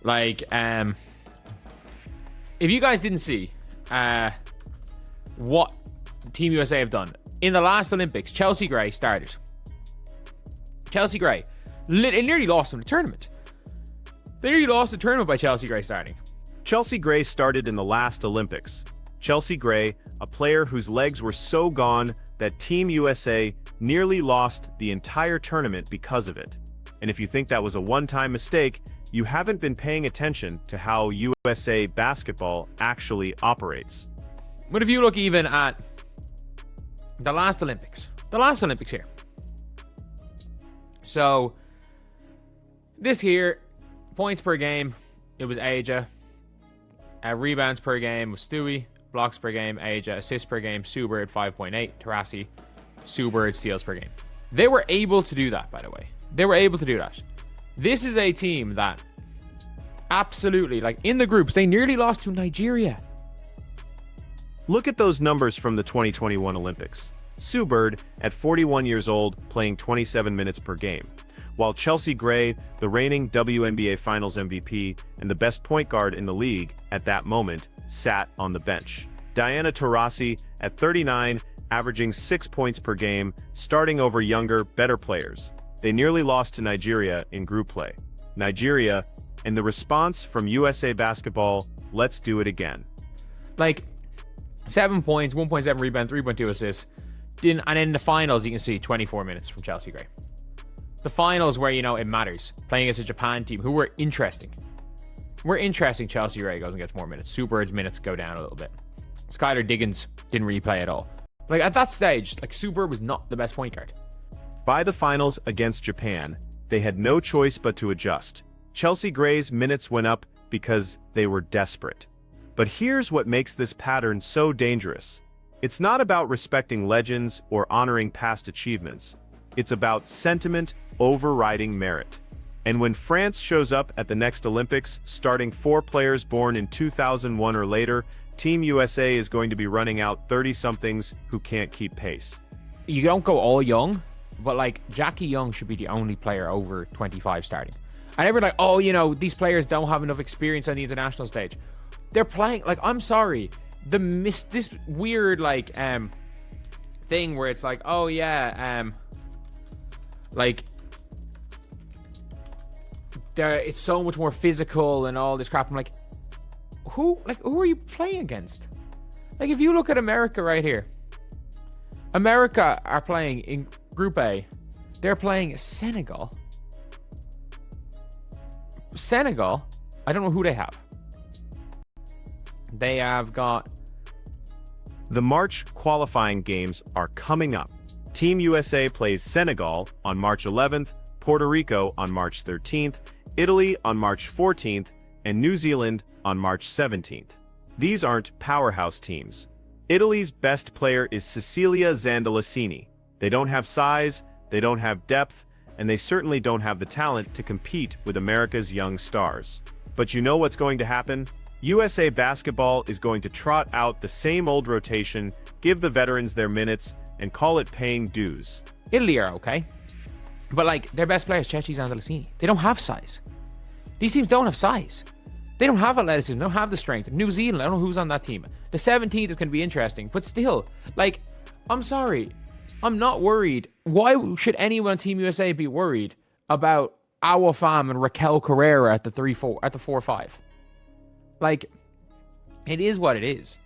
Like, if you guys didn't see what Team USA have done in the last Olympics, Chelsea Gray started. Chelsea Gray, it nearly lost them the tournament. They nearly lost the tournament by Chelsea Gray starting. Chelsea Gray started in the last Olympics. Chelsea Gray, a player whose legs were so gone that Team USA nearly lost the entire tournament because of it. And if you think that was a one-time mistake, you haven't been paying attention to how USA basketball actually operates. But if you look even at the last Olympics here. So, this here, points per game, it was Aja. Rebounds per game was Stewie. Blocks per game, Aja. Assists per game, Subert 5.8. Tarasi, Subert, steals per game. They were able to do that, by the way. They were able to do that. This is a team that absolutely, like in the groups, they nearly lost to Nigeria. Look at those numbers from the 2021 Olympics. Sue Bird, at 41 years old, playing 27 minutes per game, while Chelsea Gray, the reigning WNBA Finals MVP and the best point guard in the league at that moment, sat on the bench. Diana Taurasi, at 39, averaging 6 points per game, starting over younger, better players. They nearly lost to Nigeria in group play. Nigeria, and the response from USA Basketball, let's do it again. Like, 7 points, 1.7 rebound, 3.2 assists. And in the finals, you can see 24 minutes from Chelsea Gray. The finals where, you know, it matters. Playing against a Japan team who were interesting. Chelsea Gray goes and gets more minutes. Sue Bird's minutes go down a little bit. Skylar Diggins didn't really play at all. Like, at that stage, like, Sue Bird was not the best point guard. By the finals against Japan, they had no choice but to adjust. Chelsea Gray's minutes went up because they were desperate. But here's what makes this pattern so dangerous. It's not about respecting legends or honoring past achievements. It's about sentiment overriding merit. And when France shows up at the next Olympics, starting 4 players born in 2001 or later, Team USA is going to be running out 30-somethings who can't keep pace. You don't go all young, but like Jackie Young should be the only player over 25 starting. And everyone's like, oh, you know, these players don't have enough experience on the international stage. They're playing, like, I'm sorry, this weird like thing where it's like, oh yeah, like it's so much more physical and all this crap. I'm like, who are you playing against? Like, if you look at America right here, America are playing in Group A. They're playing Senegal. I don't know who they have. They have got... The March qualifying games are coming up. Team USA plays Senegal on March 11th, Puerto Rico on March 13th, Italy on March 14th, and New Zealand on March 17th. These aren't powerhouse teams. Italy's best player is Cecilia Zandalicini. They don't have size, they don't have depth, and they certainly don't have the talent to compete with America's young stars. But you know what's going to happen? USA Basketball is going to trot out the same old rotation, give the veterans their minutes, and call it paying dues. Italy are okay. But, like, their best player is Ceci Zandalicini. They don't have size. These teams don't have size. They don't have athleticism. They don't have the strength. New Zealand, I don't know who's on that team. The 17th is going to be interesting. But still, like, I'm sorry. I'm not worried. Why should anyone on Team USA be worried about Awa Pham and Raquel Carrera at the 4-5? Like, it is what it is.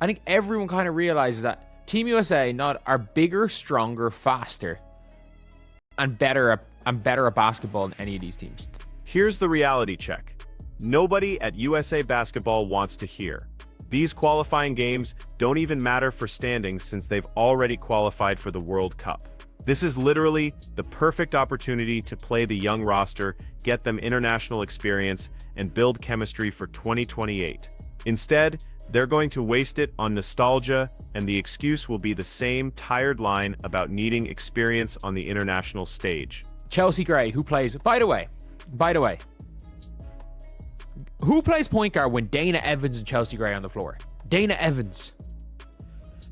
I think everyone kind of realizes that Team USA are bigger, stronger, faster, and better at basketball than any of these teams. Here's the reality check. Nobody at USA Basketball wants to hear. These qualifying games don't even matter for standings since they've already qualified for the World Cup. This is literally the perfect opportunity to play the young roster, get them international experience, and build chemistry for 2028. Instead, they're going to waste it on nostalgia, and the excuse will be the same tired line about needing experience on the international stage. Chelsea Gray, who plays, by the way, who plays point guard when Dana Evans and Chelsea Gray on the floor? Dana Evans.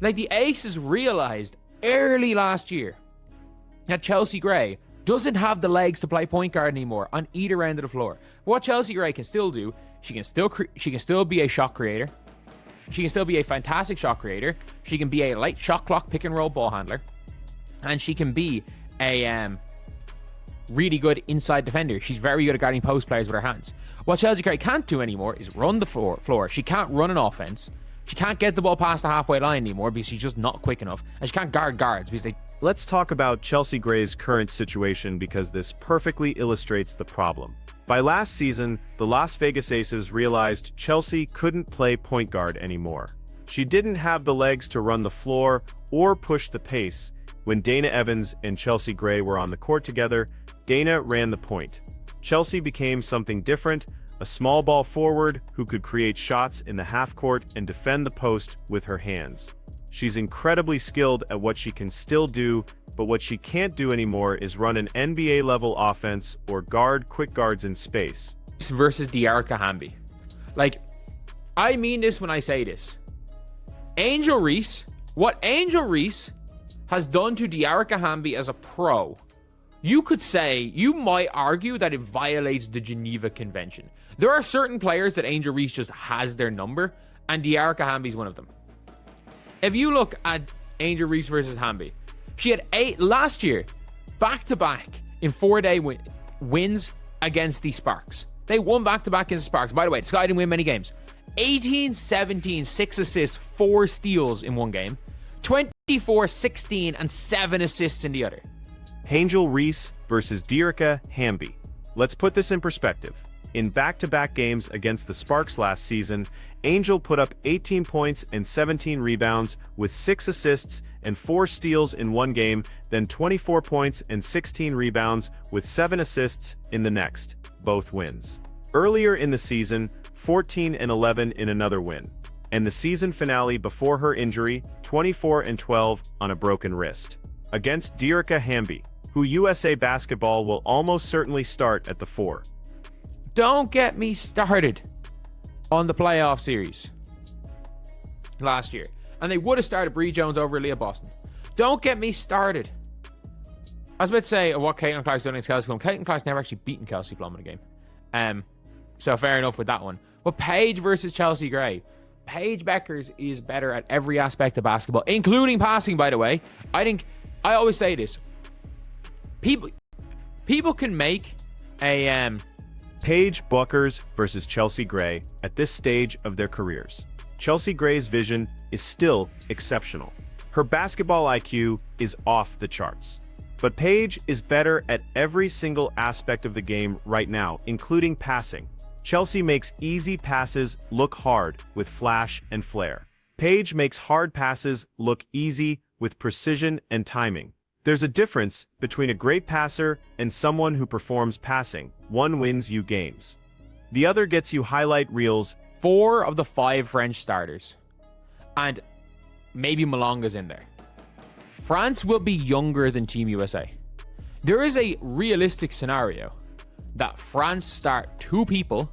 Like, the Aces realized early last year that Chelsea Gray doesn't have the legs to play point guard anymore on either end of the floor. What Chelsea Gray can still do, she can still be a shot creator. She can still be a fantastic shot creator. She can be a light shot clock pick and roll ball handler. And she can be a really good inside defender. She's very good at guarding post players with her hands. What Chelsea Gray can't do anymore is run the floor. She can't run an offense. She can't get the ball past the halfway line anymore because she's just not quick enough. And she can't guard guards because they... Let's talk about Chelsea Gray's current situation because this perfectly illustrates the problem. By last season, the Las Vegas Aces realized Chelsea couldn't play point guard anymore. She didn't have the legs to run the floor or push the pace. When Dana Evans and Chelsea Gray were on the court together, Dana ran the point. Chelsea became something different, a small ball forward who could create shots in the half court and defend the post with her hands. She's incredibly skilled at what she can still do, but what she can't do anymore is run an NBA-level offense or guard quick guards in space. Versus Diarra Hamby. Like, I mean this when I say this. Angel Reese, what Angel Reese has done to Diarra Hamby as a pro, you could say, you might argue that it violates the Geneva Convention. There are certain players that Angel Reese just has their number, and Diarra Hamby is one of them. If you look at Angel Reese versus Hamby, she had 8 last year, back-to-back in 4-day wins against the Sparks. They won back-to-back against the Sparks. By the way, Sky didn't win many games. 18, 17, 6 assists, 4 steals in one game. 24, 16, and 7 assists in the other. Angel Reese versus Diarra Hamby. Let's put this in perspective. In back-to-back games against the Sparks last season, Angel put up 18 points and 17 rebounds with 6 assists and 4 steals in one game, then 24 points and 16 rebounds with 7 assists in the next, both wins. Earlier in the season, 14 and 11 in another win. And the season finale before her injury, 24 and 12 on a broken wrist. Against Diarra Hamby, who USA Basketball will almost certainly start at the 4. Don't get me started on the playoff series last year. And they would have started Bree Jones over Leah Boston. Don't get me started. I was about to say what Caitlin Clark's done against Kelsey Plum. Caitlin Clark's never actually beaten Kelsey Plum in a game. So fair enough with that one. But Paige versus Chelsea Gray. Paige Bueckers is better at every aspect of basketball, including passing, by the way. I always say this. People can make a... Paige Bueckers versus Chelsea Gray at this stage of their careers. Chelsea Gray's vision is still exceptional. Her basketball IQ is off the charts. But Paige is better at every single aspect of the game right now, including passing. Chelsea makes easy passes look hard with flash and flair. Paige makes hard passes look easy with precision and timing. There's a difference between a great passer and someone who performs passing. One wins you games. The other gets you highlight reels. 4 of the 5 French starters, and maybe Malonga's in there. France will be younger than Team USA. There is a realistic scenario that France start 2 people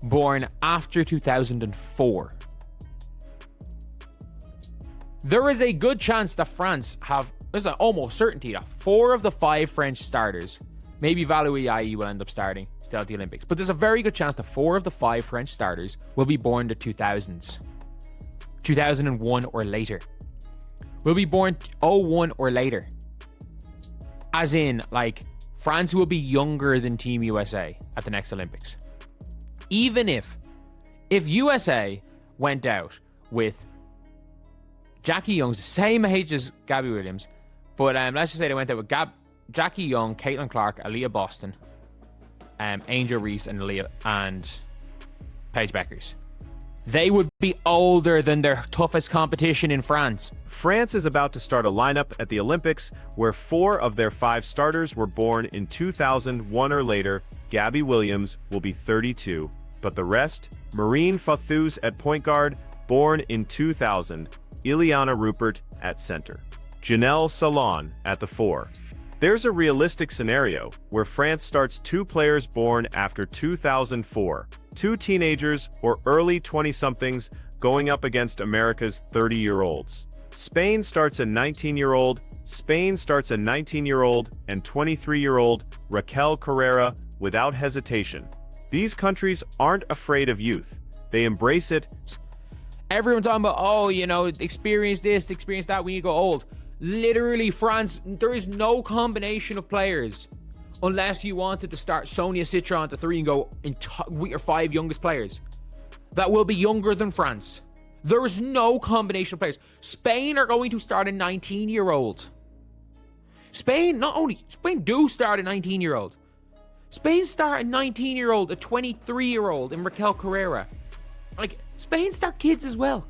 born after 2004. There is a good chance that France have, there's an almost certainty that 4 of the 5 French starters, maybe Valérie Yaye will end up starting still at the Olympics, but there's a very good chance that 4 of the 5 French starters will be born in the 2000s. 2001 or later. Will be born 01 or later. As in, like, France will be younger than Team USA at the next Olympics. Even if USA went out with Jackie Young's the same age as Gabby Williams, but let's just say they went out with Jackie Young, Caitlin Clark, Aaliyah Boston, Angel Reese, and Paige Bueckers. They would be older than their toughest competition in France. France is about to start a lineup at the Olympics where 4 of their 5 starters were born in 2001 or later. Gabby Williams will be 32, but the rest, Marine Fothous at point guard, born in 2000, Ileana Rupert at center, Janelle Salon at the 4. There's a realistic scenario where France starts 2 players born after 2004, 2 teenagers or early 20-somethings going up against America's 30-year-olds. Spain starts a 19-year-old, Spain starts a 19-year-old and 23-year-old Raquel Carrera without hesitation. These countries aren't afraid of youth. They embrace it. Everyone talking about, oh, you know, experience this, experience that, we need to go old. Literally, France, there is no combination of players unless you wanted to start Sonia Citron at the 3 and go with your 5 youngest players that will be younger than France. There is no combination of players. Spain are going to start a 19-year-old. Spain do start a 19-year-old. Spain start a 19-year-old, a 23-year-old in Raquel Carrera. Like, Spain start kids as well.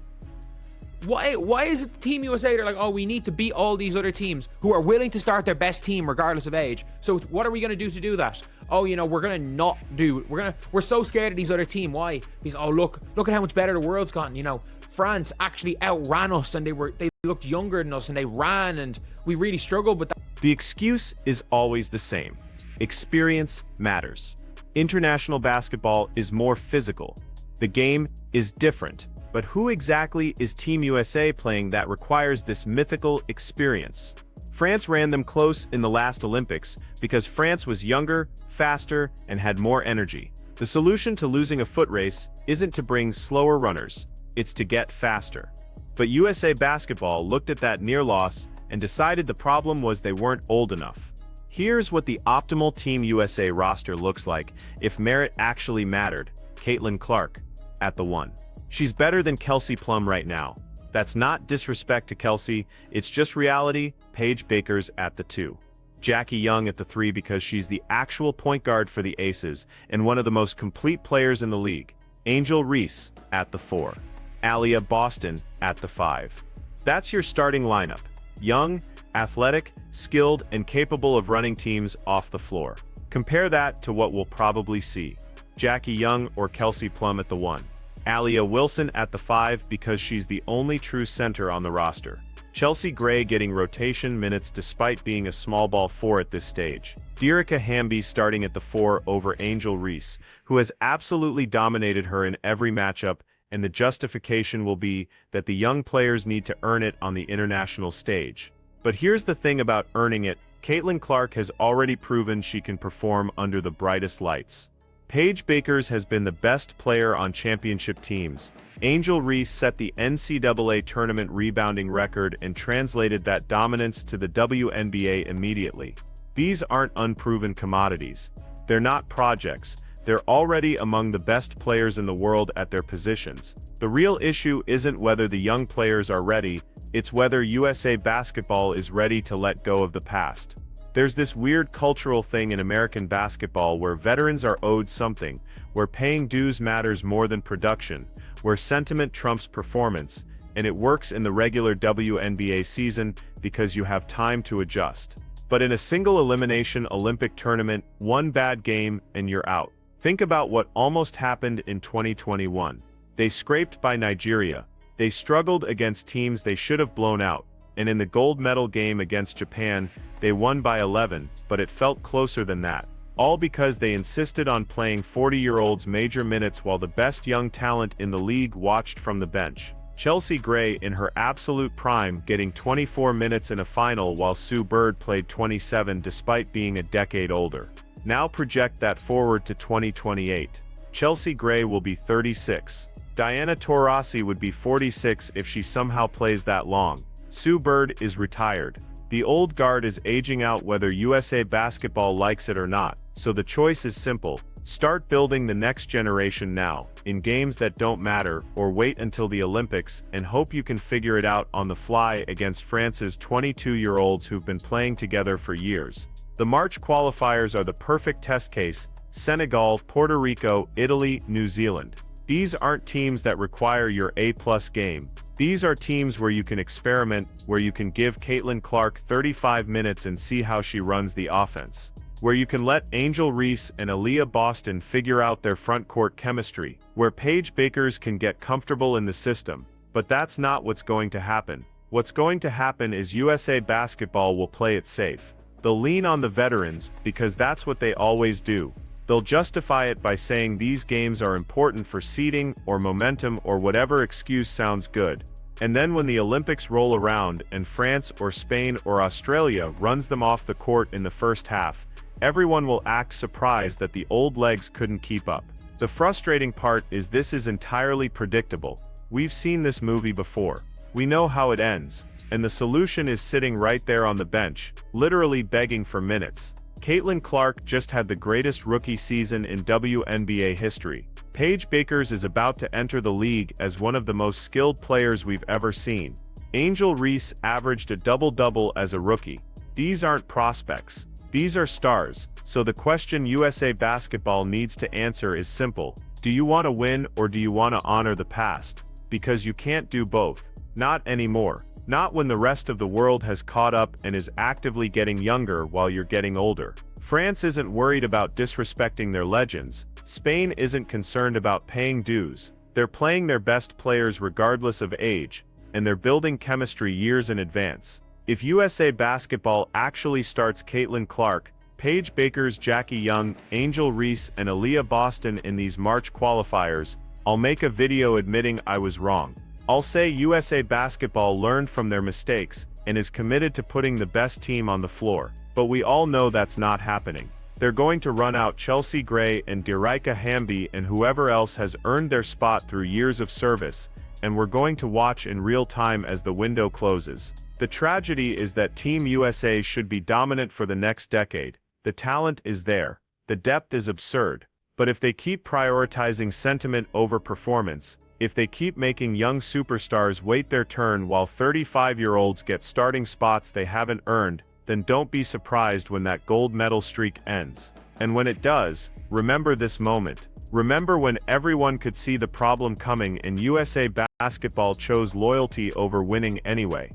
Why is it Team USA, they're like, oh, we need to beat all these other teams who are willing to start their best team regardless of age. So what are we going to do that? Oh, you know, we're going to not do, we're so scared of these other team. Why? Because, oh, look at how much better the world's gotten. You know, France actually outran us and they looked younger than us and they ran and we really struggled with that. The excuse is always the same. Experience matters. International basketball is more physical. The game is different. But who exactly is Team USA playing that requires this mythical experience? France ran them close in the last Olympics because France was younger, faster, and had more energy. The solution to losing a foot race isn't to bring slower runners, it's to get faster. But USA Basketball looked at that near loss and decided the problem was they weren't old enough. Here's what the optimal Team USA roster looks like if merit actually mattered. Caitlin Clark at the 1. She's better than Kelsey Plum right now. That's not disrespect to Kelsey, it's just reality. Paige Bueckers at the 2. Jackie Young at the 3 because she's the actual point guard for the Aces and one of the most complete players in the league. Angel Reese at the 4. Aliyah Boston at the 5. That's your starting lineup. Young, athletic, skilled, and capable of running teams off the floor. Compare that to what we'll probably see. Jackie Young or Kelsey Plum at the 1. Aliyah Wilson at the 5 because she's the only true center on the roster. Chelsea Gray getting rotation minutes despite being a small ball 4 at this stage. Dearica Hamby starting at the 4 over Angel Reese, who has absolutely dominated her in every matchup, and the justification will be that the young players need to earn it on the international stage. But here's the thing about earning it, Caitlin Clark has already proven she can perform under the brightest lights. Paige Bueckers has been the best player on championship teams. Angel Reese set the NCAA tournament rebounding record and translated that dominance to the WNBA immediately. These aren't unproven commodities. They're not projects. They're already among the best players in the world at their positions. The real issue isn't whether the young players are ready, it's whether USA Basketball is ready to let go of the past. There's this weird cultural thing in American basketball where veterans are owed something, where paying dues matters more than production, where sentiment trumps performance, and it works in the regular WNBA season because you have time to adjust. But in a single elimination Olympic tournament, one bad game and you're out. Think about what almost happened in 2021. They scraped by Nigeria. They struggled against teams they should have blown out. And in the gold medal game against Japan, they won by 11, but it felt closer than that. All because they insisted on playing 40-year-olds major minutes while the best young talent in the league watched from the bench. Chelsea Gray in her absolute prime getting 24 minutes in a final while Sue Bird played 27 despite being a decade older. Now project that forward to 2028. Chelsea Gray will be 36. Diana Taurasi would be 46 if she somehow plays that long. Sue Bird is retired. The old guard is aging out whether USA Basketball likes it or not, so the choice is simple. Start building the next generation now, in games that don't matter, or wait until the Olympics and hope you can figure it out on the fly against France's 22-year-olds who've been playing together for years. The March qualifiers are the perfect test case: Senegal, Puerto Rico, Italy, New Zealand. These aren't teams that require your A+ game. These are teams where you can experiment, where you can give Caitlin Clark 35 minutes and see how she runs the offense. Where you can let Angel Reese and Aliyah Boston figure out their front-court chemistry. Where Paige Bueckers can get comfortable in the system. But that's not what's going to happen. What's going to happen is USA Basketball will play it safe. They'll lean on the veterans, because that's what they always do. They'll justify it by saying these games are important for seeding or momentum or whatever excuse sounds good. And then when the Olympics roll around and France or Spain or Australia runs them off the court in the first half, everyone will act surprised that the old legs couldn't keep up. The frustrating part is this is entirely predictable. We've seen this movie before. We know how it ends. And the solution is sitting right there on the bench, literally begging for minutes. Caitlin Clark just had the greatest rookie season in WNBA history. Paige Bueckers is about to enter the league as one of the most skilled players we've ever seen. Angel Reese averaged a double-double as a rookie. These aren't prospects. These are stars. So the question USA Basketball needs to answer is simple. Do you want to win or do you want to honor the past? Because you can't do both. Not anymore. Not when the rest of the world has caught up and is actively getting younger while you're getting older. France isn't worried about disrespecting their legends. Spain isn't concerned about paying dues. They're playing their best players regardless of age, and they're building chemistry years in advance. If USA Basketball actually starts Caitlin Clark, Paige Bueckers, Jackie Young, Angel Reese, and Aaliyah Boston in these March qualifiers, I'll make a video admitting I was wrong. I'll say USA Basketball learned from their mistakes and is committed to putting the best team on the floor. But we all know that's not happening. They're going to run out Chelsea Gray and Diraika Hamby and whoever else has earned their spot through years of service, and we're going to watch in real time as the window closes. The tragedy is that Team USA should be dominant for the next decade. The talent is there. The depth is absurd. But if they keep prioritizing sentiment over performance, if they keep making young superstars wait their turn while 35-year-olds get starting spots they haven't earned, then don't be surprised when that gold medal streak ends. And when it does, remember this moment. Remember when everyone could see the problem coming and USA Basketball chose loyalty over winning anyway.